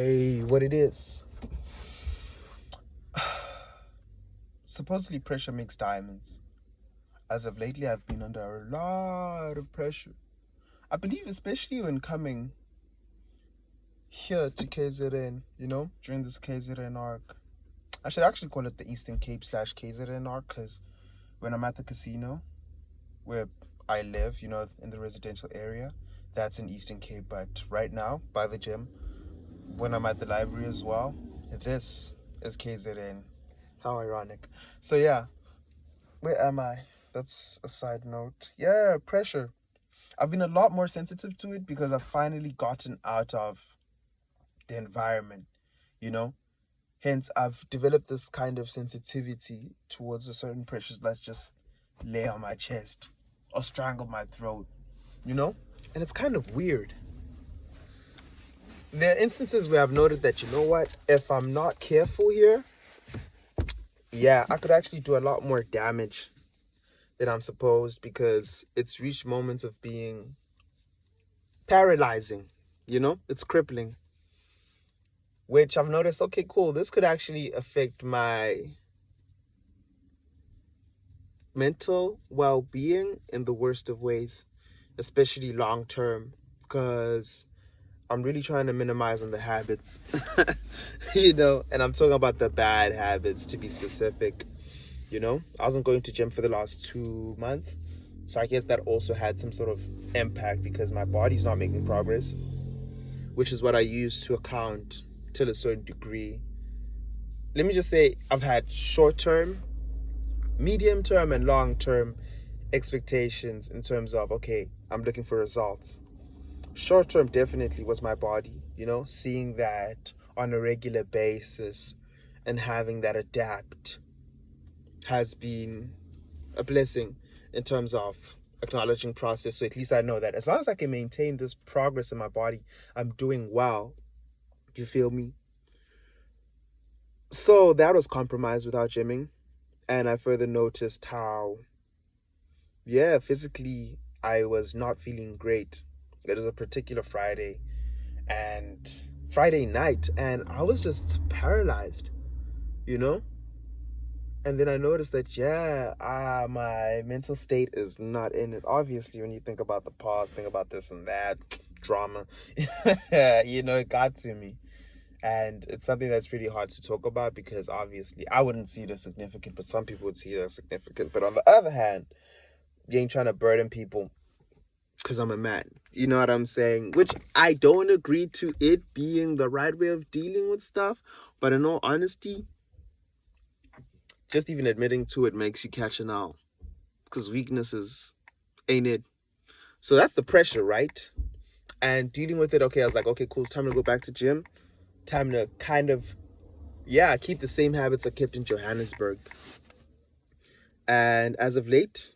Hey, what it is. Supposedly pressure makes diamonds. As of lately, I've been under a lot of pressure. I believe especially when coming here to KZN, during this KZN arc. I should actually call it the Eastern Cape / KZN arc, because when I'm at the casino where I live, in the residential area, that's in Eastern Cape. But right now, by the gym, when I'm at the library as well, this is KZN. How ironic. So yeah, where am I? That's a side note. Yeah, pressure. I've been a lot more sensitive to it because I've finally gotten out of the environment, you know? Hence, I've developed this kind of sensitivity towards a certain pressures that just lay on my chest or strangle my throat, And it's kind of weird. There are instances where I've noted that, if I'm not careful here, yeah, I could actually do a lot more damage than I'm supposed, because it's reached moments of being paralyzing, it's crippling, which I've noticed, okay, cool, this could actually affect my mental well-being in the worst of ways, especially long term, because I'm really trying to minimize on the habits, and I'm talking about the bad habits, to be specific. I wasn't going to gym for the last 2 months. So I guess that also had some sort of impact because my body's not making progress, which is what I use to account till a certain degree. Let me just say I've had short-term, medium-term, and long-term expectations in terms of, okay, I'm looking for results. Short-term definitely was my body, seeing that on a regular basis and having that adapt has been a blessing in terms of acknowledging process. So at least I know that as long as I can maintain this progress in my body, I'm doing well. You feel me? So that was compromised without gymming. And I further noticed how, physically I was not feeling great. It was a particular Friday night, and I was just paralyzed, And then I noticed that, my mental state is not in it. Obviously, when you think about the past, think about this and that, drama, it got to me. And it's something that's pretty hard to talk about because obviously I wouldn't see it as significant, but some people would see it as significant. But on the other hand, you ain't trying to burden people because I'm a man. You know what I'm saying? Which I don't agree to it being the right way of dealing with stuff. But in all honesty, just even admitting to it makes you catch an owl, because weaknesses ain't it. So that's the pressure, right? And dealing with it, okay, I was like, okay, cool, time to go back to gym. Time to kind of, keep the same habits I kept in Johannesburg. And as of late,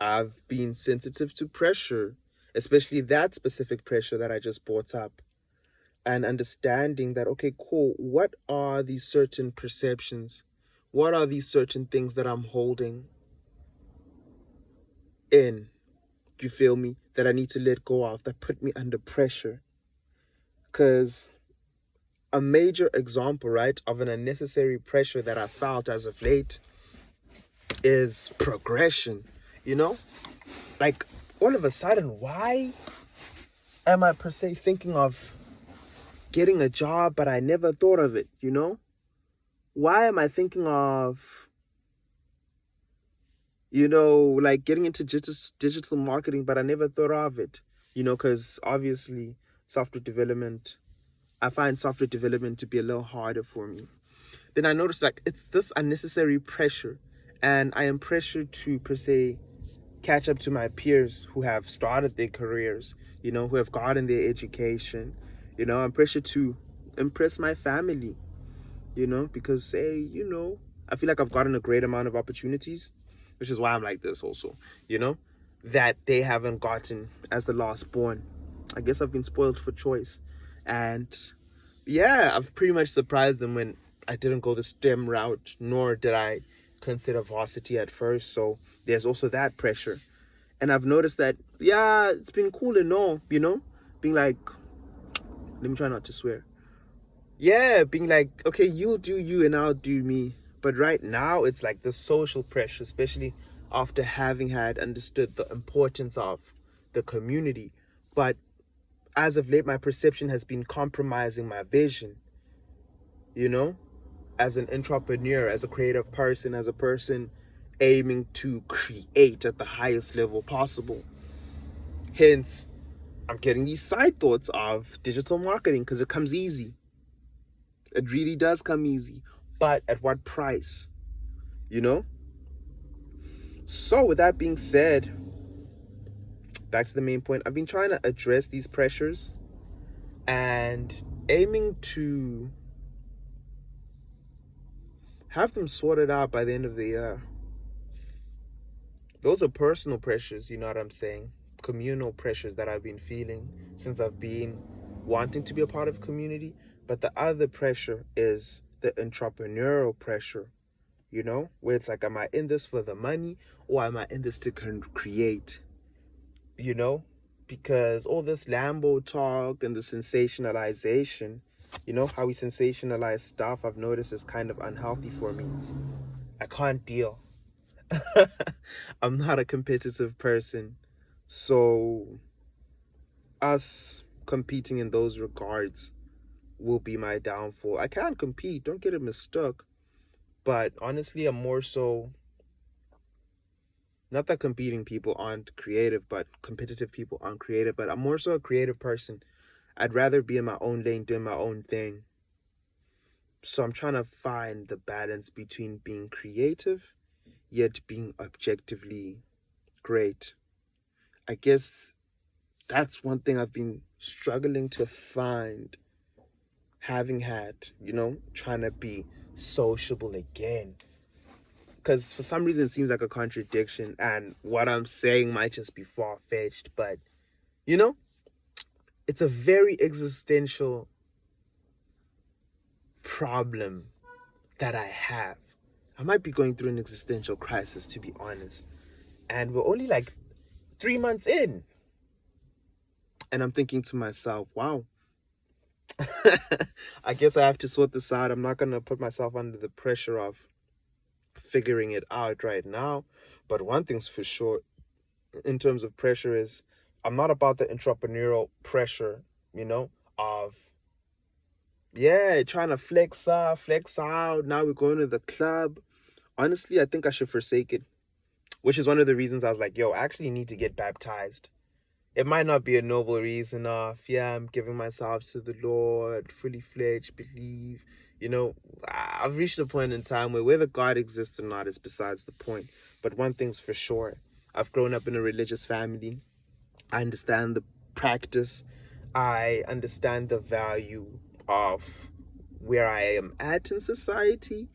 I've been sensitive to pressure, especially that specific pressure that I just brought up. And understanding that, okay, cool, what are these certain perceptions? What are these certain things that I'm holding in, you feel me, that I need to let go of, that put me under pressure? Because a major example, right, of an unnecessary pressure that I felt as of late is progression, Like, all of a sudden, why am I per se thinking of getting a job, but I never thought of it, Why am I thinking of, like getting into digital marketing, but I never thought of it, because obviously I find software development to be a little harder for me. Then I noticed like it's this unnecessary pressure, and I am pressured to per se catch up to my peers who have started their careers, who have gotten their education. I'm pressured to impress my family, because I feel like I've gotten a great amount of opportunities, which is why I'm like this also, that they haven't gotten as the last born. I guess I've been spoiled for choice. And I've pretty much surprised them when I didn't go the STEM route, nor did I consider varsity at first. So there's also that pressure. And I've noticed that, it's been cool and all, being like, let me try not to swear. yeah, being like, okay, you'll do you and I'll do me. But right now, it's like the social pressure, especially after having had understood the importance of the community. But as of late, my perception has been compromising my vision, you know, as an entrepreneur, as a creative person, as a person aiming to create at the highest level possible. Hence, I'm getting these side thoughts of digital marketing because it comes easy. It really does come easy. But at what price? You know? So, with that being said, back to the main point, I've been trying to address these pressures and aiming to have them sorted out by the end of the year. Those are personal pressures, you know what I'm saying? Communal pressures that I've been feeling since I've been wanting to be a part of community. But the other pressure is the entrepreneurial pressure, you know, where it's like, am I in this for the money or am I in this to create, you know? Because all this Lambo talk and the sensationalization, you know, how we sensationalize stuff, I've noticed is kind of unhealthy for me. I can't deal. I'm not a competitive person. So, us competing in those regards will be my downfall. I can compete, don't get it mistook. But honestly, I'm more so, not that competing people aren't creative, but competitive people aren't creative, but I'm more so a creative person. I'd rather be in my own lane doing my own thing. So I'm trying to find the balance between being creative yet being objectively great. I guess that's one thing I've been struggling to find, having had, you know, trying to be sociable again. Because for some reason it seems like a contradiction, and what I'm saying might just be far-fetched, but, you know, it's a very existential problem that I have. I might be going through an existential crisis, to be honest. And we're only like 3 months in. And I'm thinking to myself, wow, I guess I have to sort this out. I'm not going to put myself under the pressure of figuring it out right now. But one thing's for sure, in terms of pressure, is I'm not about the entrepreneurial pressure, you know, of, yeah, trying to flex up, flex out. Now we're going to the club. Honestly, I think I should forsake it, which is one of the reasons I was like, yo, I actually need to get baptized. It might not be a noble reason of, yeah, I'm giving myself to the Lord, fully fledged, believe. You know, I've reached a point in time where whether God exists or not is besides the point. But one thing's for sure, I've grown up in a religious family. I understand the practice. I understand the value of where I am at in society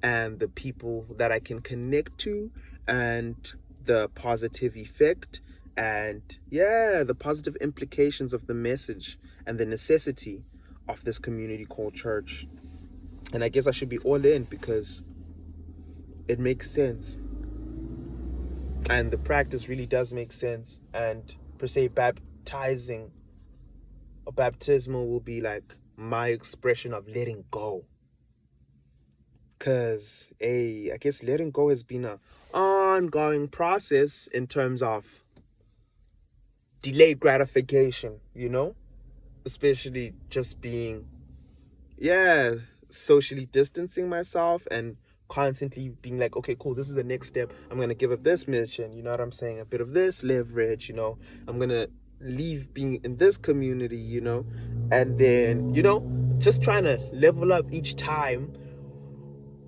and the people that I can connect to and the positive effect and, yeah, the positive implications of the message and the necessity of this community called church. And I guess I should be all in because it makes sense. And the practice really does make sense. And per se, baptizing or baptismal will be like my expression of letting go. Because, I guess letting go has been an ongoing process in terms of delayed gratification, you know? Especially just being, yeah, socially distancing myself and constantly being like, okay, cool, this is the next step. I'm going to give up this mission, you know what I'm saying? A bit of this leverage, you know? I'm going to leave being in this community, you know? And then, you know, just trying to level up each time.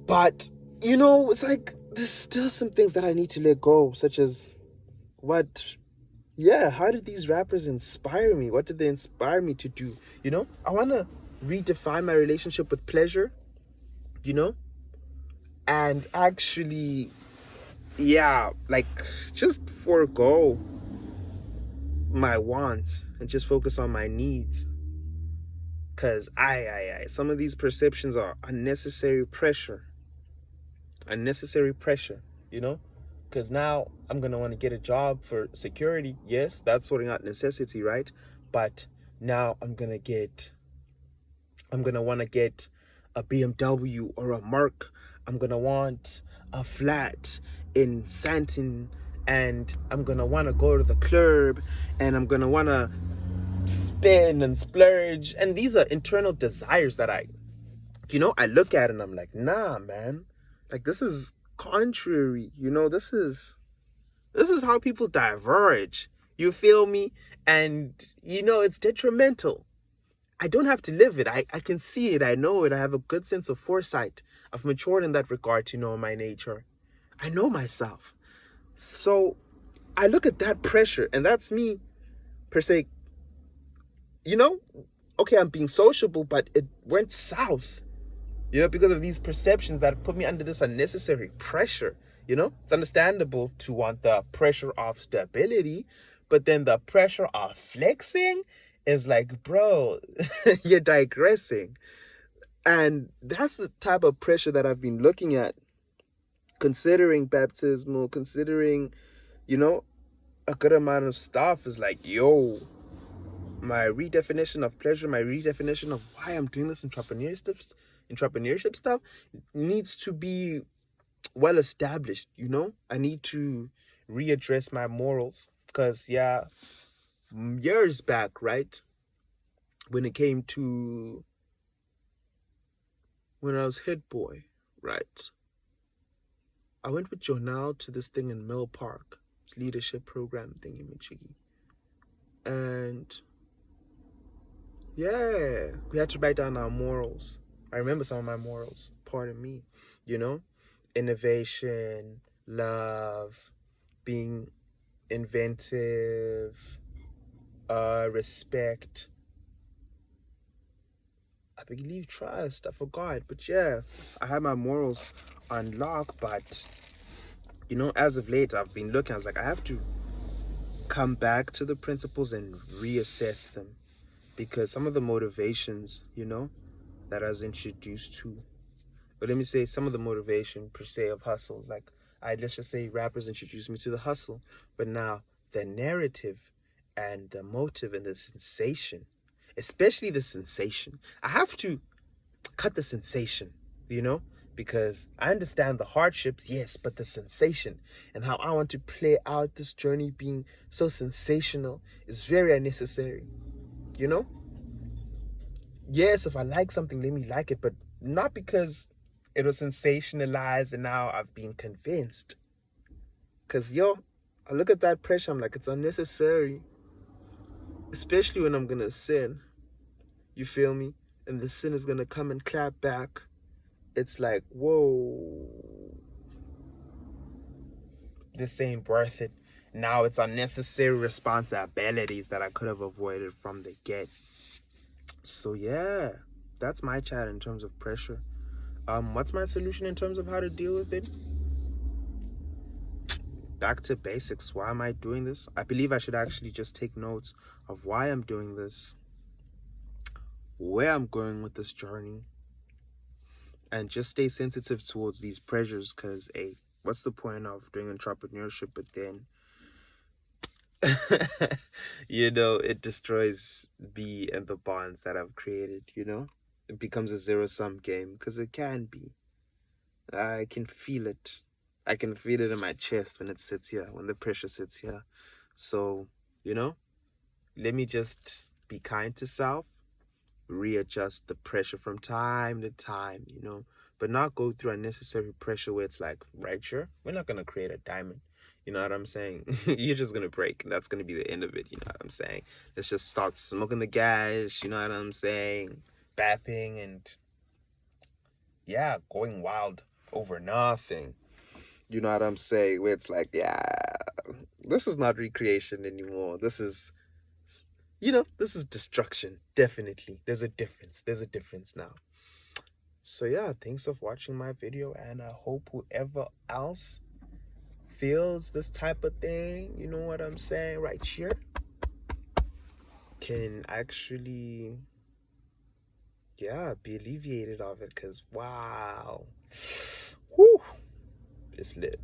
But, you know, it's like there's still some things that I need to let go, such as how did these rappers inspire me? What did they inspire me to do? You know, I want to redefine my relationship with pleasure, you know, and actually, yeah, like just forego my wants and just focus on my needs. Because some of these perceptions are unnecessary pressure, you know? Because now I'm going to want to get a job for security. Yes, that's sorting out necessity, right? But now I'm going to I'm going to want to get a BMW or a Merc. I'm going to want a flat in Santon, and I'm going to want to go to the club, and I'm going to want to spend and splurge. And these are internal desires that I look at and I'm like, nah, man, like this is contrary, this is how people diverge. You feel me? And it's detrimental. I don't have to live it. I can see it. I know it. I have a good sense of foresight. I've matured in that regard to know my nature. I know myself. So I look at that pressure, and that's me per se. Okay, I'm being sociable, but it went south, because of these perceptions that put me under this unnecessary pressure. It's understandable to want the pressure of stability, but then the pressure of flexing is like, bro, you're digressing. And that's the type of pressure that I've been looking at, considering baptismal, considering, a good amount of stuff is like, yo, my redefinition of pleasure, my redefinition of why I'm doing this entrepreneurship stuff needs to be well established. I need to readdress my morals, because years back, right, when I was head boy, right, I went with Jonal to this thing in Mill Park, leadership program thingy Michigi, and we had to write down our morals. I remember some of my morals, pardon me, innovation, love, being inventive, respect, I believe trust, I forgot. But I had my morals on lock. But, as of late, I've been looking, I was like, I have to come back to the principles and reassess them. Because some of the motivations, that I was introduced to, but let me say some of the motivation per se of hustles, like let's just say rappers introduced me to the hustle, but now the narrative and the motive and the sensation, especially the sensation, I have to cut the sensation, because I understand the hardships, yes, but the sensation and how I want to play out this journey being so sensational is very unnecessary. Yes, if I like something, let me like it, but not because it was sensationalized and now I've been convinced. Because, I look at that pressure, I'm like, it's unnecessary. Especially when I'm going to sin. You feel me? And the sin is going to come and clap back. It's like, whoa. This ain't worth it. Now it's unnecessary responsibilities that I could have avoided from the get. So that's my chat in terms of pressure. What's my solution in terms of how to deal with it? Back to basics. Why am I doing this? I believe I should actually just take notes of why I'm doing this, where I'm going with this journey, and just stay sensitive towards these pressures, because what's the point of doing entrepreneurship but then it destroys me and the bonds that I've created. It becomes a zero-sum game, because it can be. I can feel it. I can feel it in my chest when it sits here, when the pressure sits here. So, let me just be kind to self, readjust the pressure from time to time, but not go through unnecessary pressure where it's like, right, sure, we're not going to create a diamond. You know what I'm saying? You're just going to break, and that's going to be the end of it. You know what I'm saying? Let's just start smoking the gas, you know what I'm saying? Bapping and, going wild over nothing. You know what I'm saying? Where it's like, this is not recreation anymore. This is, this is destruction. Definitely. There's a difference. There's a difference now. So thanks for watching my video, and I hope whoever else feels this type of thing, you know what I'm saying, right here, can actually be alleviated of it, because wow, whew, it's lit.